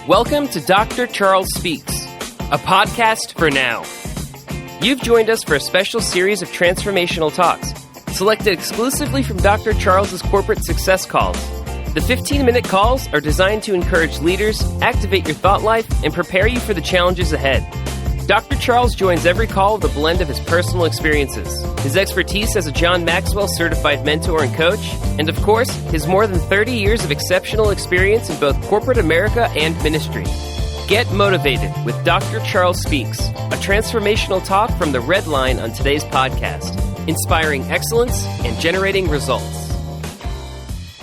Welcome to Dr. Charles Speaks, a podcast for now. You've joined us for a special series of transformational talks, selected exclusively from Dr. Charles's corporate success calls. The 15-minute calls are designed to encourage leaders, activate your thought life, and prepare you for the challenges ahead. Dr. Charles joins every call with a blend of his personal experiences, his expertise as a John Maxwell certified mentor and coach, and of course, his more than 30 years of exceptional experience in both corporate America and ministry. Get motivated with Dr. Charles Speaks, a transformational talk from the Red Line on today's podcast, inspiring excellence and generating results.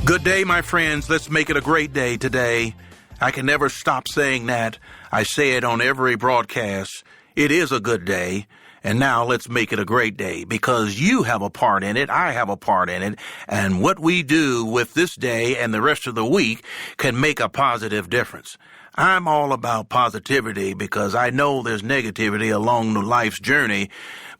Good day, my friends. Let's make it a great day today. I can never stop saying that. I say it on every broadcast. It is a good day. And now let's make it a great day because you have a part in it. I have a part in it. And what we do with this day and the rest of the week can make a positive difference. I'm all about positivity because I know there's negativity along the life's journey,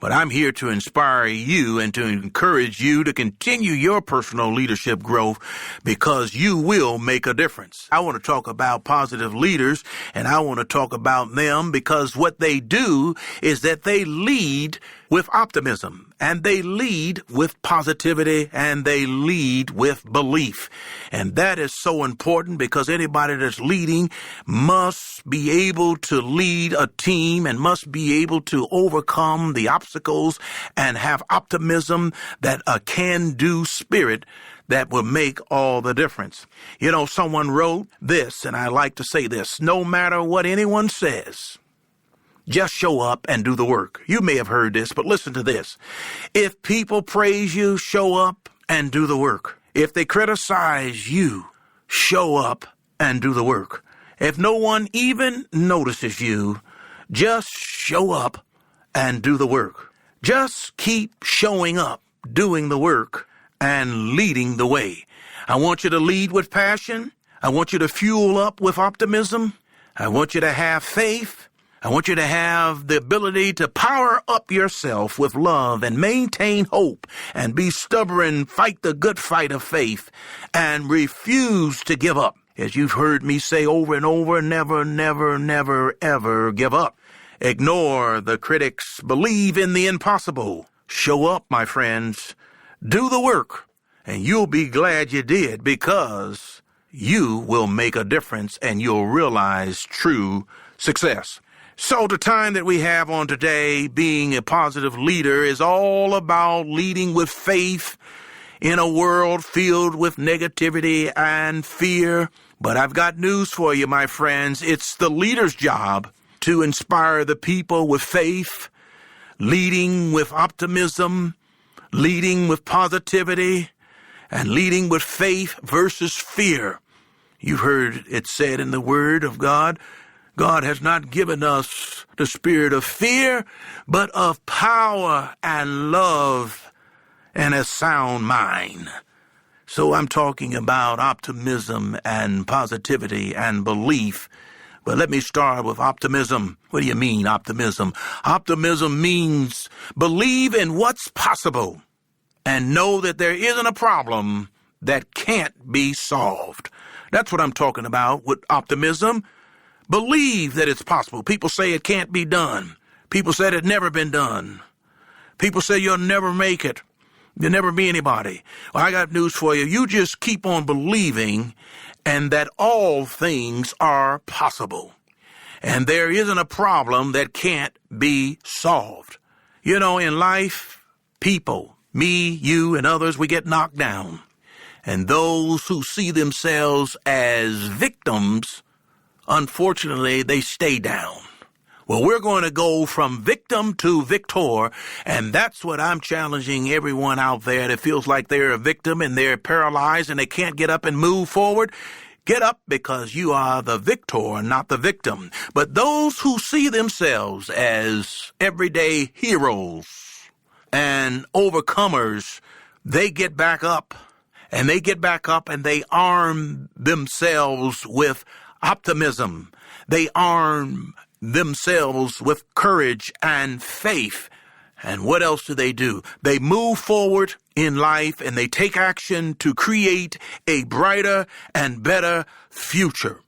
but I'm here to inspire you and to encourage you to continue your personal leadership growth because you will make a difference. I want to talk about positive leaders, and I want to talk about them because what they do is that they lead with optimism, and they lead with positivity, and they lead with belief. And that is so important because anybody that's leading must be able to lead a team and must be able to overcome the obstacles and have optimism, that a can-do spirit that will make all the difference. You know, someone wrote this, and I like to say this: no matter what anyone says, just show up and do the work. You may have heard this, but listen to this. If people praise you, show up and do the work. If they criticize you, show up and do the work. If no one even notices you, just show up and do the work. Just keep showing up, doing the work, and leading the way. I want you to lead with passion. I want you to fuel up with optimism. I want you to have faith. I want you to have the ability to power up yourself with love and maintain hope and be stubborn, fight the good fight of faith, and refuse to give up. As you've heard me say over and over, never, never, never, ever give up. Ignore the critics. Believe in the impossible. Show up, my friends. Do the work, and you'll be glad you did because you will make a difference and you'll realize true success. So the time that we have on today, being a positive leader, is all about leading with faith in a world filled with negativity and fear. But I've got news for you, my friends. It's the leader's job to inspire the people with faith, leading with optimism, leading with positivity, and leading with faith versus fear. You've heard it said in the Word of God, God has not given us the spirit of fear, but of power and love and a sound mind. So I'm talking about optimism and positivity and belief. But let me start with optimism. What do you mean, optimism? Optimism means believe in what's possible and know that there isn't a problem that can't be solved. That's what I'm talking about with optimism. Believe that it's possible. People say it can't be done. People said it never been done. People say you'll never make it. You'll never be anybody. Well, I got news for you. You just keep on believing and that all things are possible. And there isn't a problem that can't be solved. You know, in life, people, me, you, and others, we get knocked down. And those who see themselves as victims, unfortunately, they stay down. Well, we're going to go from victim to victor, and that's what I'm challenging everyone out there that feels like they're a victim and they're paralyzed and they can't get up and move forward. Get up because you are the victor, not the victim. But those who see themselves as everyday heroes and overcomers, they get back up, and they get back up and they arm themselves with optimism. They arm themselves with courage and faith. And what else do? They move forward in life and they take action to create a brighter and better future.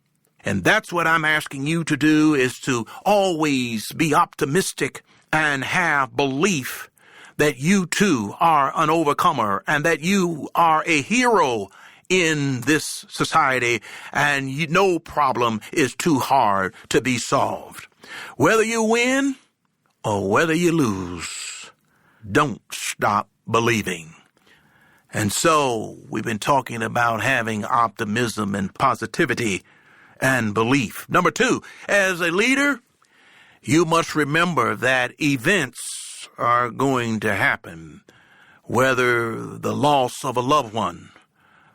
And that's what I'm asking you to do, is to always be optimistic and have belief that you too are an overcomer and that you are a hero in this society, and no problem is too hard to be solved. Whether you win or whether you lose, don't stop believing. And so we've been talking about having optimism and positivity and belief. Number 2, as a leader, you must remember that events are going to happen, whether the loss of a loved one,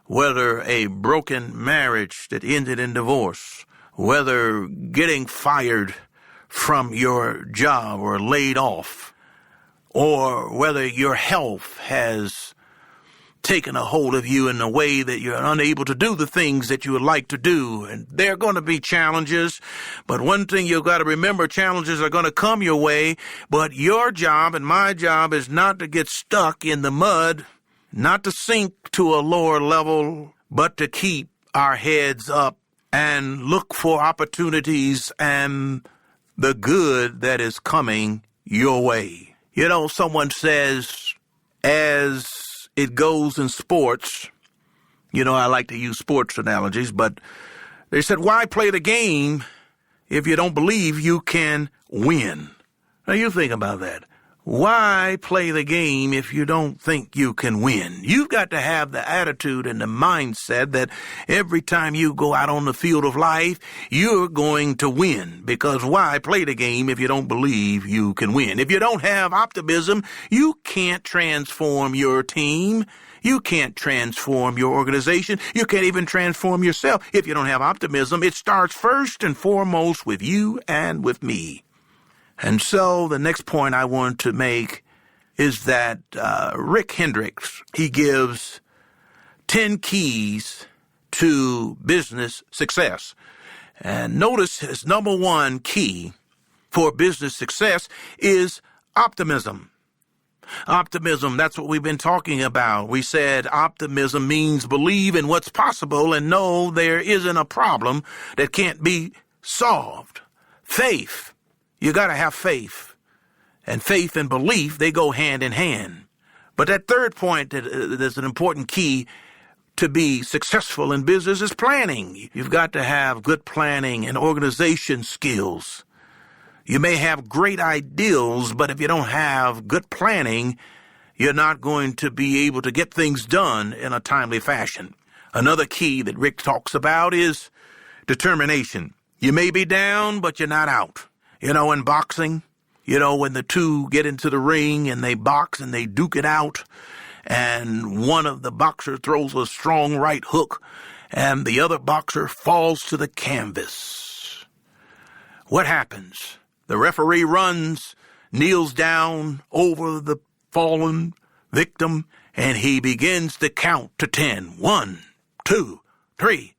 whether a broken marriage that ended in divorce, whether getting fired from your job or laid off, or whether your health has taken a hold of you in a way that you're unable to do the things that you would like to do. And there are going to be challenges, but one thing you've got to remember, challenges are going to come your way, but your job and my job is not to get stuck in the mud, not to sink to a lower level, but to keep our heads up and look for opportunities and the good that is coming your way. You know, someone says, as it goes in sports, you know, I like to use sports analogies, but they said, why play the game if you don't believe you can win? Now you think about that. Why play the game if you don't think you can win? You've got to have the attitude and the mindset that every time you go out on the field of life, you're going to win. Because why play the game if you don't believe you can win? If you don't have optimism, you can't transform your team. You can't transform your organization. You can't even transform yourself if you don't have optimism. It starts first and foremost with you and with me. And so the next point I want to make is that Rick Hendricks, he gives 10 keys to business success. And notice his number 1 key for business success is optimism. Optimism, that's what we've been talking about. We said optimism means believe in what's possible and know there isn't a problem that can't be solved. Faith. You got to have faith. And faith and belief, they go hand in hand. But that third point that is an important key to be successful in business is planning. You've got to have good planning and organization skills. You may have great ideals, but if you don't have good planning, you're not going to be able to get things done in a timely fashion. Another key that Rick talks about is determination. You may be down, but you're not out. You know, in boxing, you know, when the two get into the ring and they box and they duke it out, and one of the boxers throws a strong right hook and the other boxer falls to the canvas. What happens? The referee runs, kneels down over the fallen victim, and he begins to count to 10. 1, 2, 3.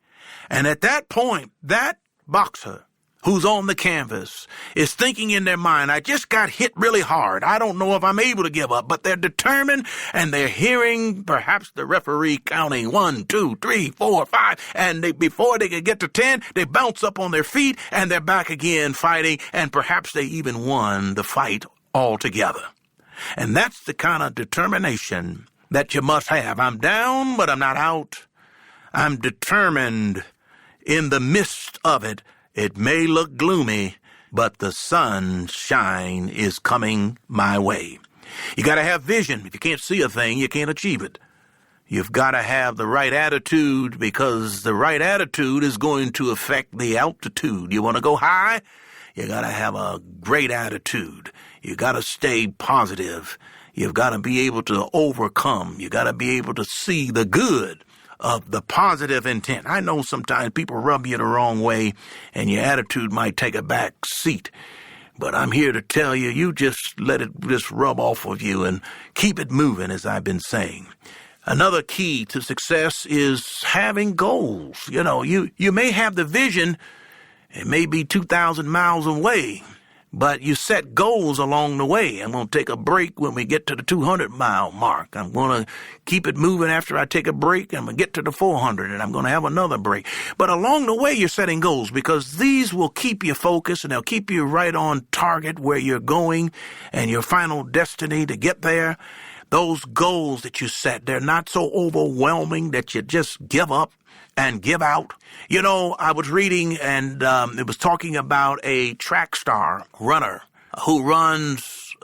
And at that point, that boxer who's on the canvas is thinking in their mind, I just got hit really hard. I don't know if I'm able to give up. But they're determined, and they're hearing perhaps the referee counting 1, 2, 3, 4, 5. And before they can get to 10, they bounce up on their feet, and they're back again fighting. And perhaps they even won the fight altogether. And that's the kind of determination that you must have. I'm down, but I'm not out. I'm determined in the midst of it. It may look gloomy, but the sunshine is coming my way. You got to have vision. If you can't see a thing, you can't achieve it. You've got to have the right attitude, because the right attitude is going to affect the altitude. You want to go high? You got to have a great attitude. You got to stay positive. You've got to be able to overcome. You got to be able to see the good of the positive intent. I know sometimes people rub you the wrong way and your attitude might take a back seat. But I'm here to tell you, you just let it just rub off of you and keep it moving, as I've been saying. Another key to success is having goals. You know, you may have the vision, it may be 2,000 miles away, But you set goals along the way. I'm going to take a break when we get to the 200-mile mark. I'm going to keep it moving after I take a break. I'm going to get to the 400, and I'm going to have another break. But along the way, you're setting goals because these will keep you focused, and they'll keep you right on target where you're going and your final destiny to get there. Those goals that you set, they're not so overwhelming that you just give up and give out. You know, I was reading and it was talking about a track star runner who runs,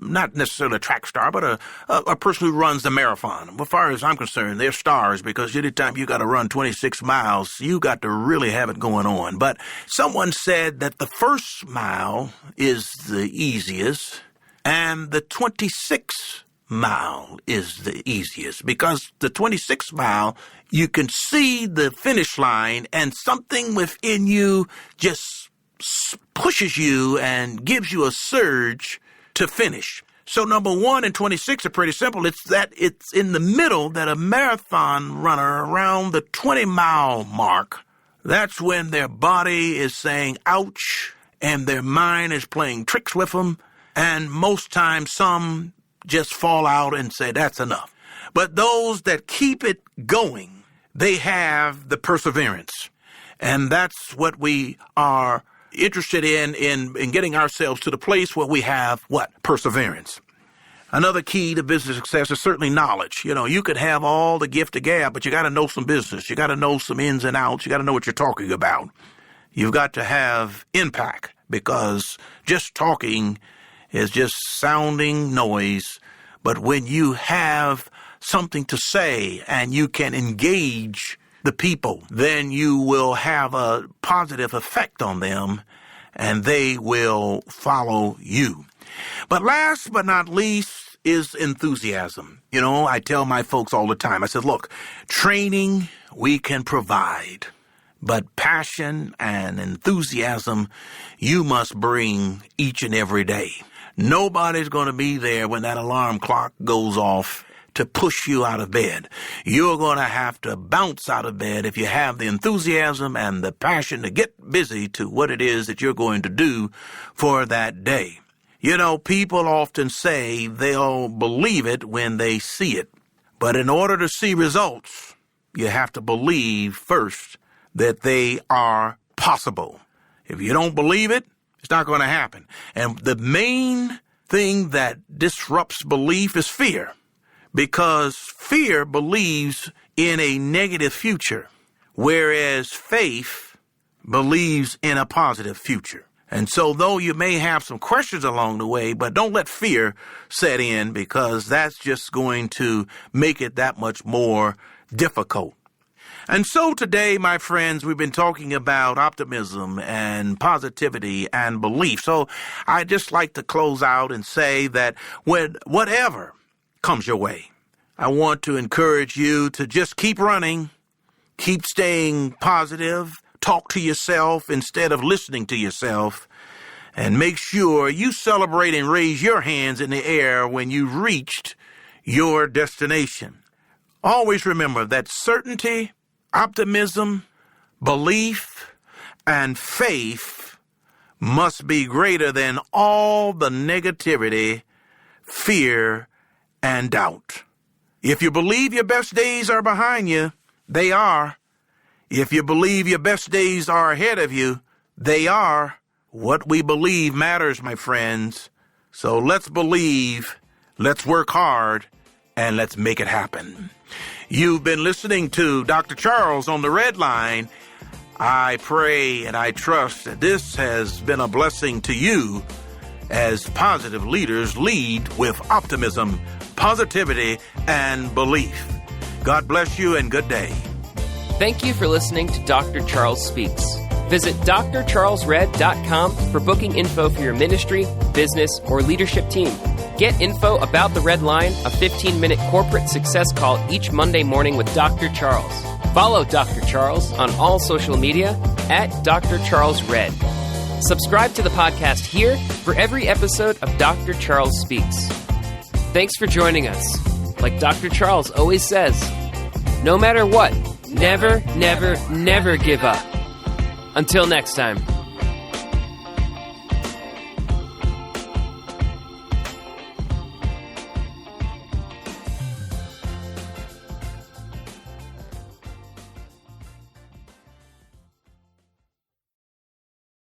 not necessarily a track star, but a person who runs the marathon. As far as I'm concerned, they're stars because anytime you got to run 26 miles, you got to really have it going on. But someone said that the first mile is the easiest and the 26th mile is the easiest because the 26th mile, you can see the finish line and something within you just pushes you and gives you a surge to finish. So number 1 and 26 are pretty simple. It's that it's in the middle that a marathon runner around the 20-mile mark, that's when their body is saying ouch and their mind is playing tricks with them. And most times some just fall out and say, that's enough. But those that keep it going, they have the perseverance. And that's what we are interested in getting ourselves to the place where we have what? Perseverance. Another key to business success is certainly knowledge. You know, you could have all the gift of gab, but you got to know some business. You got to know some ins and outs. You got to know what you're talking about. You've got to have impact because just talking is just sounding noise. But when you have something to say and you can engage the people, then you will have a positive effect on them and they will follow you. But last but not least is enthusiasm. You know, I tell my folks all the time, I said, look, training we can provide, but passion and enthusiasm you must bring each and every day. Nobody's going to be there when that alarm clock goes off to push you out of bed. You're going to have to bounce out of bed if you have the enthusiasm and the passion to get busy to what it is that you're going to do for that day. You know, people often say they'll believe it when they see it. But in order to see results, you have to believe first that they are possible. If you don't believe it, it's not going to happen. And the main thing that disrupts belief is fear, because fear believes in a negative future, whereas faith believes in a positive future. And so though you may have some questions along the way, but don't let fear set in because that's just going to make it that much more difficult. And so today, my friends, we've been talking about optimism and positivity and belief. So I'd just like to close out and say that when whatever comes your way, I want to encourage you to just keep running, keep staying positive, talk to yourself instead of listening to yourself, and make sure you celebrate and raise your hands in the air when you've reached your destination. Always remember that certainty, optimism, belief, and faith must be greater than all the negativity, fear, and doubt. If you believe your best days are behind you, they are. If you believe your best days are ahead of you, they are. What we believe matters, my friends. So let's believe, let's work hard, and let's make it happen. You've been listening to Dr. Charles on the Red Line. I pray and I trust that this has been a blessing to you as positive leaders lead with optimism, positivity, and belief. God bless you and good day. Thank you for listening to Dr. Charles Speaks. Visit drcharlesred.com for booking info for your ministry, business, or leadership team. Get info about the Red Line, a 15-minute corporate success call each Monday morning with Dr. Charles. Follow Dr. Charles on all social media at Dr. Charles Red. Subscribe to the podcast here for every episode of Dr. Charles Speaks. Thanks for joining us. Like Dr. Charles always says, no matter what, never, never, never give up. Until next time.